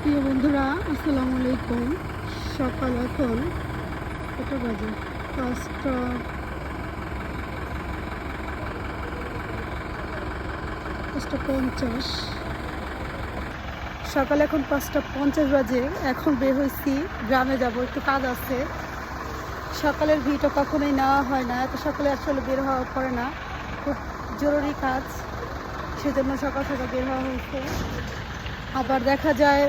প্রিয় বন্ধুরা, আসসালামু আলাইকুম। সকাল এখন কত বাজে? 5টা 50। সকাল এখন 5টা 50 বাজে। এখন বের হয়েছি, গ্রামে যাব, একটু কাজ আছে। সকালের ভিড়টা কখনোই নেওয়া হয় না, এত সকালে আসলে বের হওয়া পড়ে না, খুব জরুরি কাজ, সেজন্য সকাল সকাল বের হওয়া হয়েছে। আবার দেখা যায়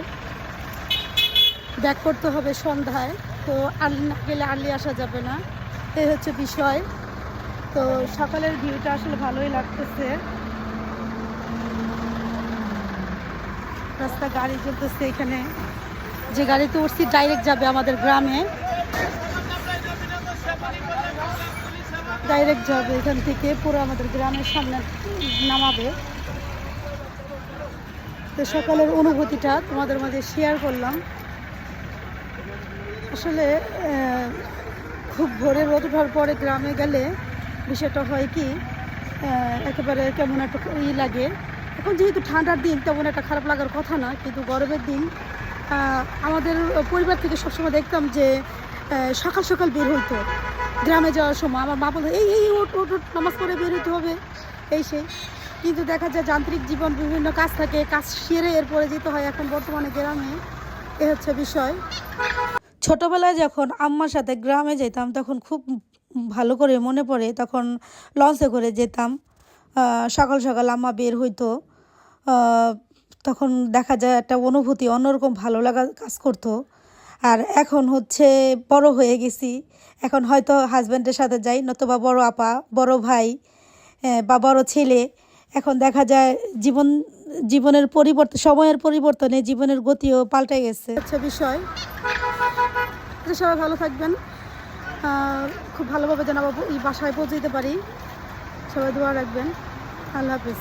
ব্যাক করতে হবে সন্ধ্যায়, তো আর্লি না গেলে আর্লি আসা যাবে না, এই হচ্ছে বিষয়। তো সকালের ভিউটা আসলে ভালোই লাগতেছে। রাস্তা গাড়ি চলতেছে, এখানে যে গাড়িতে উঠছি ডাইরেক্ট যাবে আমাদের গ্রামে, ডাইরেক্ট যাবে এখান থেকে পুরো আমাদের গ্রামের সামনে নামাবে। তো সকালের অনুভূতিটা তোমাদের মাঝে শেয়ার করলাম। আসলে খুব ভোরে রোদ ওঠার পরে গ্রামে গেলে বিষয়টা হয় কি, একেবারে কেমন একটা লাগে। এখন যেহেতু ঠান্ডার দিন, তেমন একটা খারাপ লাগার কথা না, কিন্তু গরমের দিন আমাদের পরিবার থেকে সবসময় দেখতাম যে সকাল সকাল বের হইতো গ্রামে যাওয়ার সময়। আমার মা বলতো, এই ওট ওট ওট, নামাজ পড়ে বের হইতে হবে, এই সেই। কিন্তু দেখা যায় যান্ত্রিক জীবন, বিভিন্ন কাজ থাকে, কাজ সেরে এরপরে যেতে হয় এখন বর্তমানে গ্রামে, এ হচ্ছে বিষয়। ছোটবেলায় যখন আম্মার সাথে গ্রামে যেতাম তখন খুব ভালো করে মনে পড়ে, তখন লঞ্চে করে যেতাম। সকাল সকাল আম্মা বের হইতো, তখন দেখা যায় একটা অনুভূতি, অন্যরকম ভালো লাগা কাজ করতো। আর এখন হচ্ছে বড় হয়ে গেছি, এখন হয়তো হাজব্যান্ডের সাথে যাই, নতুবা বড় আপা, বড় ভাই বা বড় ছেলে। এখন দেখা যায় জীবনের পরিবর্তন, সময়ের পরিবর্তনে জীবনের গতিও পাল্টে গেছে, আচ্ছা বিষয়। সবাই ভালো থাকবেন, খুব ভালোভাবে যেন এই বাসায় পৌঁছে দিতে পারি, সবাই দোয়া রাখবেন। আল্লাহ হাফিজ।